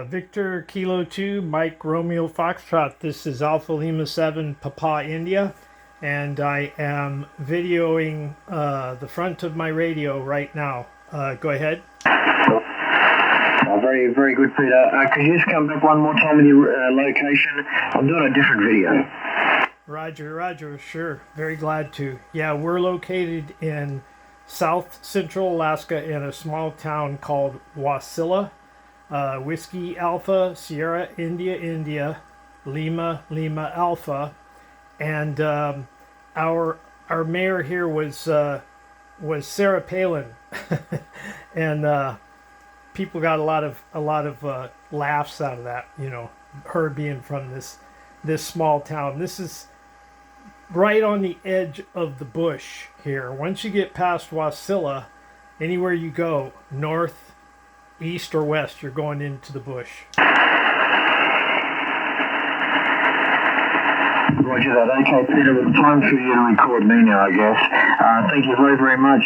Victor Kilo 2, Mike Romeo Foxtrot. This is Alpha Lima 7, Papa India, and I am videoing the front of my radio right now. Go ahead. Very, very good, Peter. Could you just come back one more time with your location? I'm doing a different video. Roger, sure. Very glad to. Yeah, we're located in South Central Alaska in a small town called Wasilla. Whiskey Alpha, Sierra India, Lima Alpha, and our mayor here was Sarah Palin, and people got a lot of laughs out of that. You know, her being from this small town. This is right on the edge of the bush here. Once you get past Wasilla, anywhere you go, north, east or west, you're going into the bush. Roger that. Okay, Peter, it's time for you to record me now, I guess. Thank you very, very much.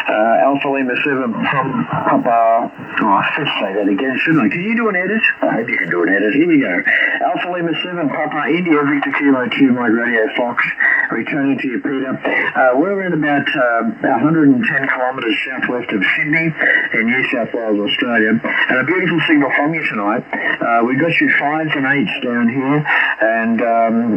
Alpha Lima 7 from Papa... Oh, I should say that again, shouldn't I? Can you do an edit? I hope you can do an edit. Here we go. Alpha Lima 7, Papa India, Victor Kilo 2, Mike Radio Fox. Returning to you, Peter. We're at about 110 kilometres southwest of Sydney in New South Wales, Australia. And a beautiful signal from you tonight. We got you 5s and 8s down here, and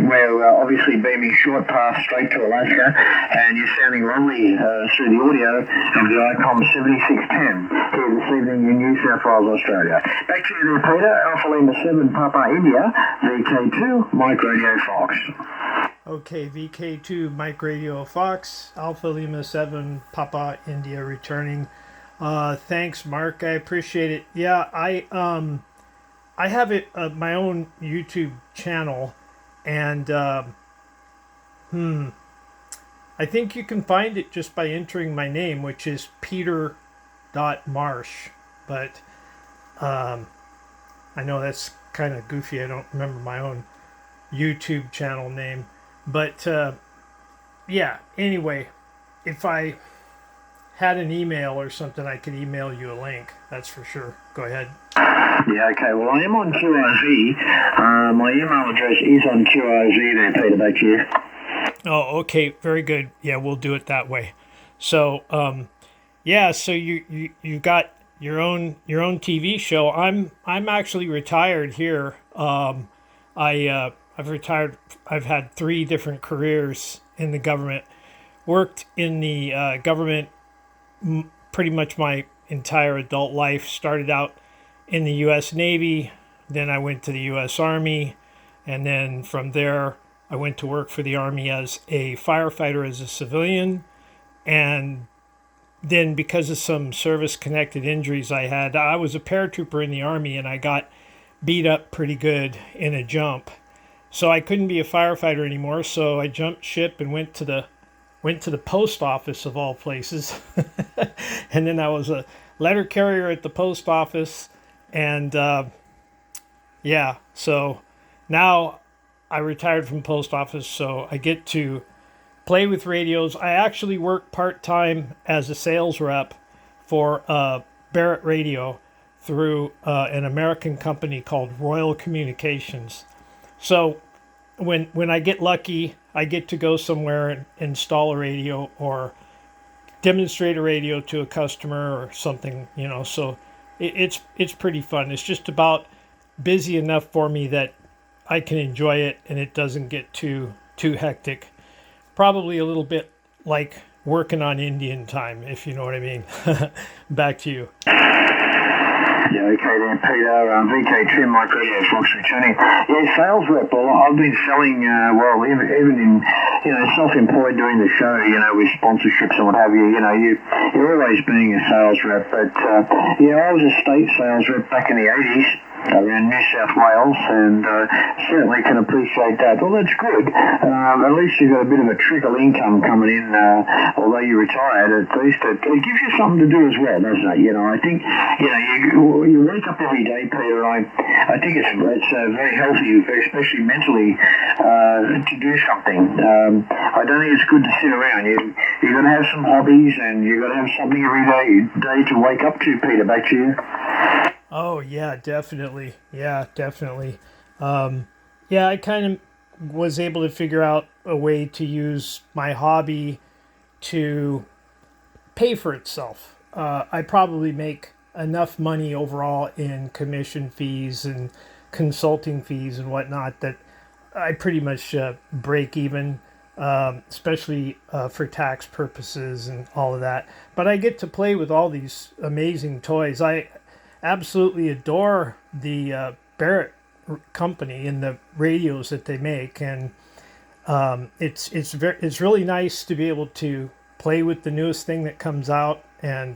we're obviously beaming short path straight to Alaska, and you're sounding lovely through the audio of the ICOM 7610 here this evening in New South Wales, Australia. Back to you there, Peter. Alpha Lima 7, Papa India, VK2, Mike Radio Fox. Okay, VK2, Mike Radio Fox, Alpha Lima 7, Papa India returning. Thanks, Mark. I appreciate it. Yeah, I have it my own YouTube channel, and I think you can find it just by entering my name, which is Peter.Marsh. But I know that's kind of goofy. I don't remember my own YouTube channel name. But yeah, anyway, if I had an email or something, I could email you a link. That's for sure. Go ahead. Yeah, okay. Well, I am on QRZ. My email address is on QRZ there, Peter, back to you. Oh, okay. Very good. Yeah, we'll do it that way. So, yeah, so you got your own TV show. I'm actually retired here. I've retired. I've had 3 different careers in the government. Worked in the government pretty much my entire adult life. Started out in the U.S. Navy, then I went to the U.S. Army, and then from there I went to work for the Army as a firefighter as a civilian. And then because of some service-connected injuries I had, I was a paratrooper in the Army, and I got beat up pretty good in a jump. So I couldn't be a firefighter anymore, so I jumped ship and went to the post office of all places. And then I was a letter carrier at the post office, and yeah, so now I retired from post office, so I get to play with radios. I actually work part-time as a sales rep for Barrett Radio through an American company called Royal Communications. So when I get lucky, I get to go somewhere and install a radio or demonstrate a radio to a customer or something, you know. So it's pretty fun. It's just about busy enough for me that I can enjoy it and it doesn't get too hectic. Probably a little bit like working on Indian time, if you know what I mean. Back to you. Yeah, okay then, Peter. VK2, Mike Radio Fox returning. Yeah, sales rep. Well, I've been selling, even in, self-employed doing the show, with sponsorships and what have you. You're always being a sales rep. But, I was a state sales rep back in the 80s. Around New South Wales, and certainly can appreciate that. Well, that's good. At least you've got a bit of a trickle income coming in, although you're retired. At least it gives you something to do as well, doesn't it? I think you wake up every day, Peter. I think it's very healthy, especially mentally, to do something. I don't think it's good to sit around. You've got to have some hobbies, and you've got to have something every day to wake up to. Peter, back to you. Oh yeah, definitely. Yeah, definitely. Yeah, I kind of was able to figure out a way to use my hobby to pay for itself. I probably make enough money overall in commission fees and consulting fees and whatnot that I pretty much break even, especially for tax purposes and all of that. But I get to play with all these amazing toys. I absolutely adore the Barrett company and the radios that they make, and it's really nice to be able to play with the newest thing that comes out, and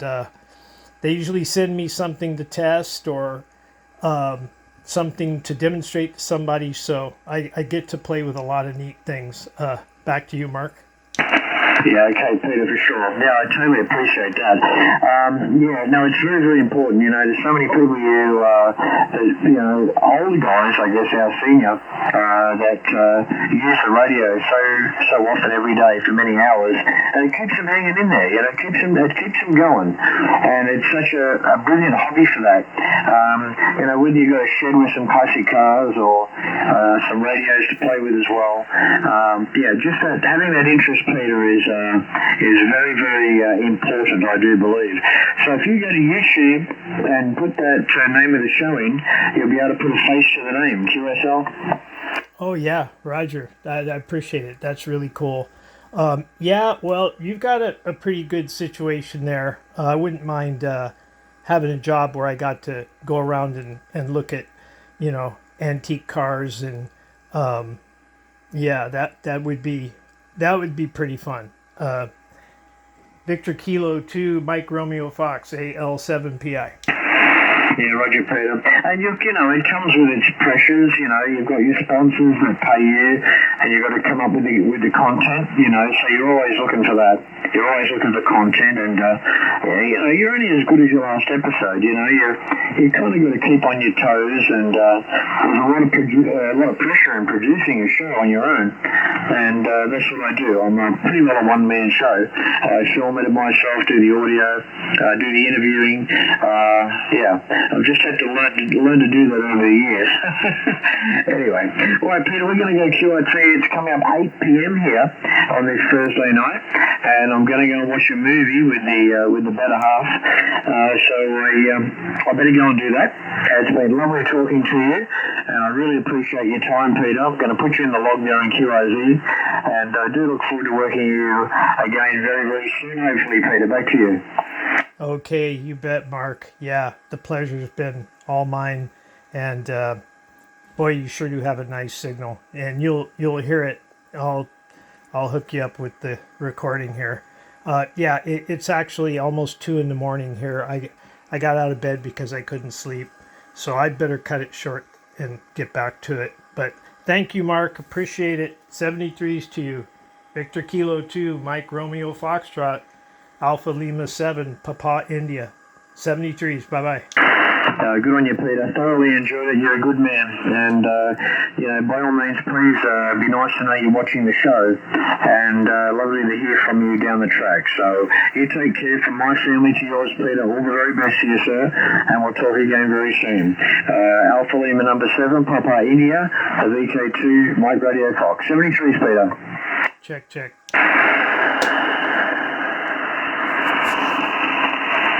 they usually send me something to test or something to demonstrate to somebody, so I get to play with a lot of neat things. Back to you, Mark. Yeah, okay, Peter, for sure. Yeah, I totally appreciate that. Yeah, no, it's very, very important. You know, there's so many people older guys, I guess, our senior, that use the radio so often every day for many hours, and it keeps them hanging in there. You know, it keeps them going, and it's such a brilliant hobby for that. You know, whether you've got a shed with some classic cars or some radios to play with as well. Yeah, just having that interest, Peter, is very, very important, I do believe. So if you go to YouTube and put that name of the show in, you'll be able to put a face to the name, QSL. Oh yeah, Roger. I appreciate it. That's really cool. Yeah, well, you've got a pretty good situation there. I wouldn't mind having a job where I got to go around and look at, antique cars and yeah, that would be pretty fun. Victor Kilo 2, Mike Romeo Fox, AL7PI. Yeah, Roger, Peter. And it comes with its pressures. You know, you've got your sponsors that pay you, and you've got to come up with the content. You know, so you're always looking for that. You're always looking for content, and you're only as good as your last episode. You know, you kind of got to keep on your toes, and there's a lot of pressure in producing a show on your own, and that's what I do. I'm pretty well a one-man show. I film it myself, do the audio, do the interviewing. Yeah. I've just had to learn to do that over the years. Anyway, all right, Peter, we're going to go QIT. It's coming up 8 p.m. here on this Thursday night, and I'm going to go and watch a movie with the better half. So I better go and do that. It's been lovely talking to you, and I really appreciate your time, Peter. I'm going to put you in the log there in QIZ, and I do look forward to working with you again very, very soon, hopefully, Peter. Back to you. Okay, you bet, Mark. Yeah, the pleasure's been all mine, and boy, you sure do have a nice signal, and you'll hear it. I'll hook you up with the recording here. Yeah, it's actually almost 2 a.m. here. I got out of bed because I couldn't sleep, so I'd better cut it short and get back to it. But thank you, Mark. Appreciate it. 73s to you. Victor Kilo 2, Mike Romeo Foxtrot, Alpha Lima 7, Papa India. 73s. Bye-bye. Good on you, Peter. Thoroughly enjoyed it. You're a good man. And, by all means, please be nice to know you're watching the show. And lovely to hear from you down the track. So you take care. From my family to yours, Peter. All the very best to you, sir. And we'll talk again very soon. Alpha Lima number 7, Papa India, VK2, Mike Radio Fox. 73s, Peter. Check.